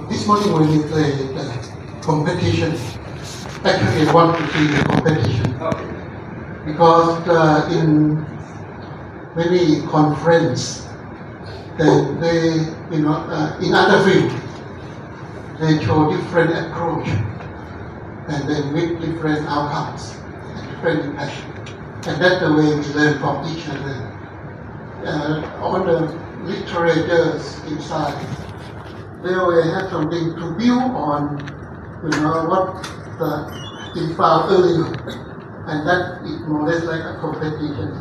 This morning when we played competition, actually I want to see the competition. Because in many conferences, they in other fields, they show different approach and then with different outcomes and different impact. And that's the way we learn from each other. All the literatures inside, they always have something to build on, what we found earlier. And that is more or less like a competition.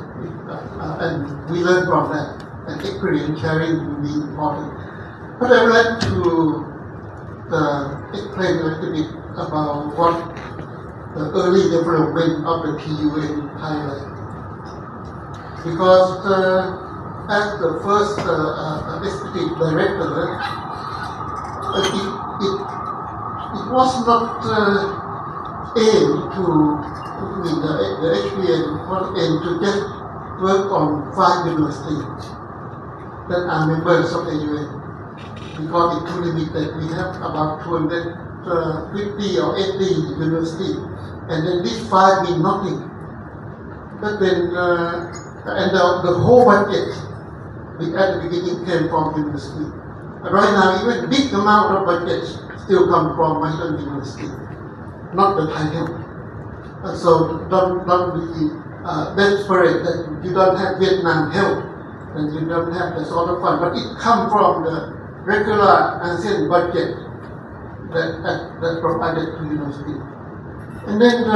And we learn from that. And experience sharing will be important. But I would like to explain a little bit about what the early development of the TU in Thailand. Because as the first executive director, it was not aimed to, the HPN was aimed to just work on 5 universities that are members of the UN, because it's too limited. We have about 250 or 80 universities, and then these 5 mean nothing. But then, and the whole budget at the beginning came from university. Right now, even a big amount of budgets still come from my own university, not the Thai help. So don't be desperate that you don't have Vietnam help and you don't have the sort of fund, but it comes from the regular ASEAN budget that provided to university. And then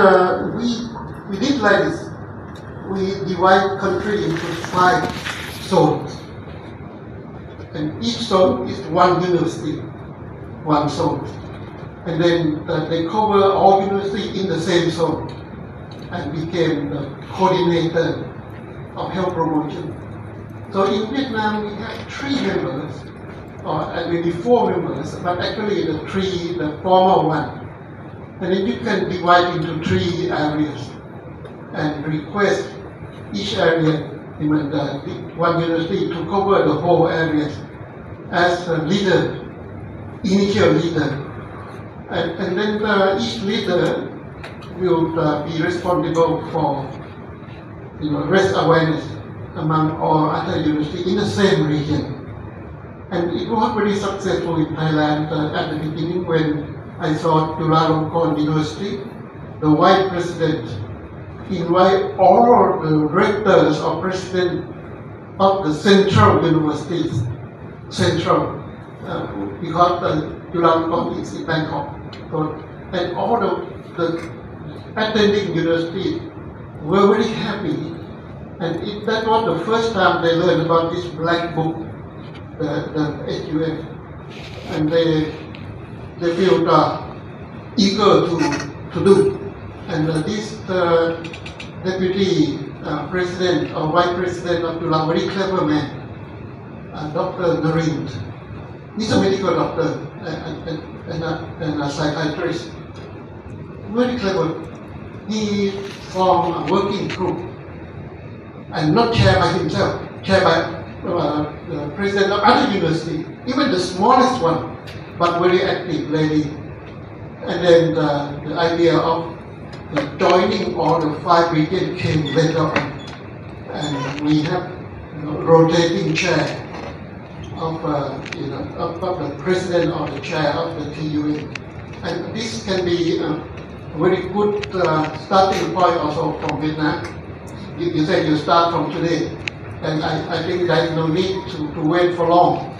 we did like this. We divide country into 5 zones. And each zone is 1 university, 1 zone. And then they cover all universities in the same zone and became the coordinator of health promotion. So in Vietnam, we have 3 members, or maybe 4 members, but actually the formal one. And then you can divide into 3 areas and request each area, one university, to cover the whole areas as a leader, initial leader. And then each leader will be responsible for raise awareness among all other universities in the same region. And it was very successful in Thailand at the beginning when I saw Chulalongkorn University, the vice president invite all the rectors or president of the central universities, because Chulalongkorn is in Bangkok. So, and all the attending universities were very happy. And that was the first time they learned about this black book, the HUF. And they feel eager to do. And this deputy president or vice president of Chulalongkorn, very clever man, Dr. Narind. He's a medical doctor and a psychiatrist. Very clever. He formed a working group, and not chaired by himself, chaired by the president of other university, even the smallest one, but very active lady. And then the idea of joining all the 5 regions came later on. And we have rotating chair of the president or the chair of the TUA. And this can be a very good starting point also from Vietnam. You say you start from today, and I think there is no need to wait for long.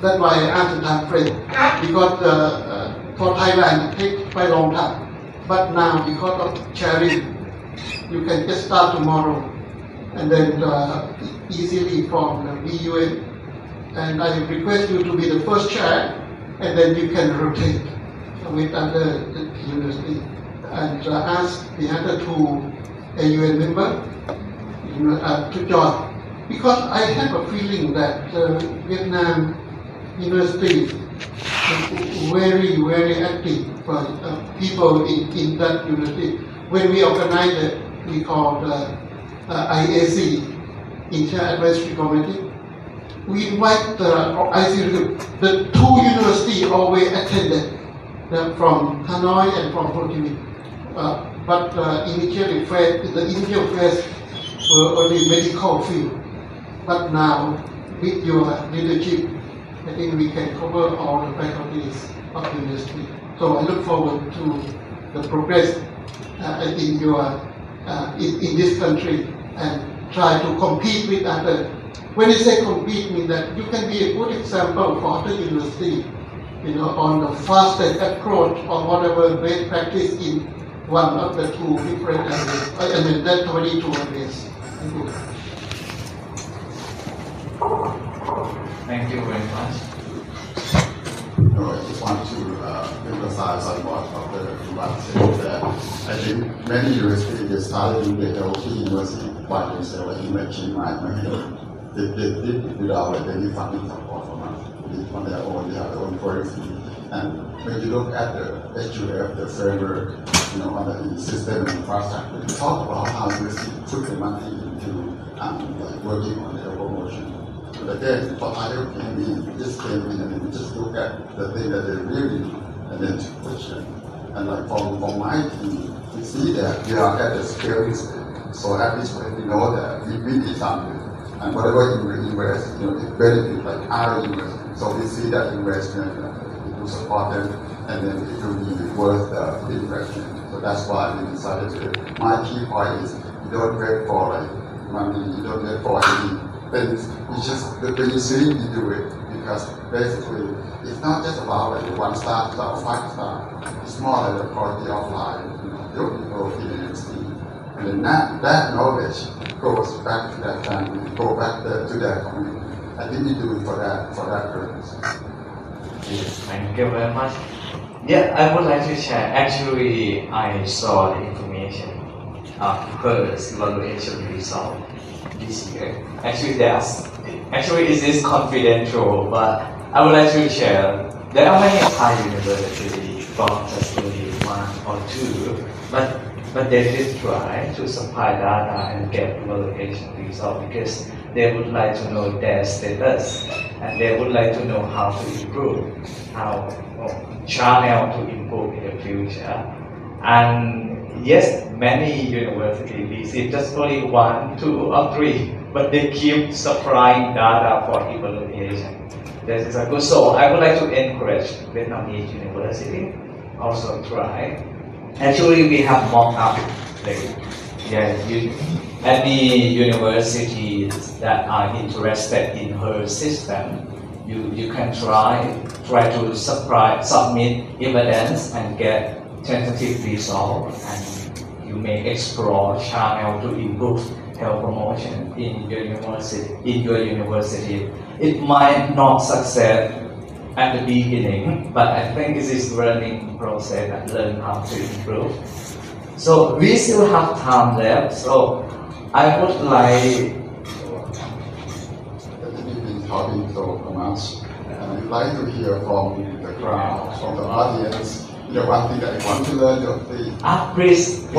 That's why I asked the time frame, because for Thailand it takes quite a long time. But now, because of sharing, you can just start tomorrow and then easily form the BUN. And I request you to be the first chair, and then you can rotate with other universities and ask the other 2 AUN members to join. Because I have a feeling that Vietnam universities are very, very active people in that university. When we organized it, we called IAC, Inter Advisory Committee. we invite the two universities always attended, from Hanoi and from Ho Chi Minh. But initially, the initial phase were only medical field. But now, with your leadership, I think we can cover all the faculties of the university. So I look forward to the progress in your in this country and try to compete with other. When I say compete, means that you can be a good example for other universities, on the fastest approach or whatever best practice in one of the two different areas. I mean, that's 22 areas. Thank you. Thank you very much. I just want to emphasize on what Dr. Kumar said, that I think many universities, they started in the healthy university by themselves. He mentioned my health. They did it without any funding support from us. On their own, they have their own policy. And when you look at the HURS, the framework, on the system and infrastructure, we talk about how universities put the money into working on their promotion. But again, for other we just came in and we just look at the thing that they really do and then to question. And like from my team, we see that we are at the scaling stage. So at this point, we know that we need something. And whatever we invest, it benefits like other investment. So we see that investment, we do support them, and then it will be worth the investment. So that's why we decided to. My key point is you don't wait for money, you don't wait for any things. You just when you see it, you do it, because basically it's not just about like 1 star, 5 star. It's more like the quality of life. Young people in the university. And then that knowledge goes back to that family, go back to that community. I think we do it for that purpose. Yes, thank you very much. Yeah, I would like to share. Actually, I saw the information of HURS evaluation result this year. Actually, it is confidential, but I would like to share. There are many Thai universities, from just only 1 or 2, but they did try to supply data and get evaluation result because they would like to know their status and they would like to know how to improve, channel to improve in the future. And yes, many universities receive just only 1, 2, or 3, but they keep supplying data for evaluation. This is a good. So I would like to encourage Vietnamese university also try. Actually, we have mock-up. Any universities that are interested in her system, you can try to submit evidence and get tentative result, and you may explore channel to improve health promotion in your university. It might not succeed at the beginning, but I think this is learning process and learn how to improve. So we still have time left. So I would like. We've been talking so much, and I'd like to hear from the crowd, from the audience. One thing that I want to learn, Please.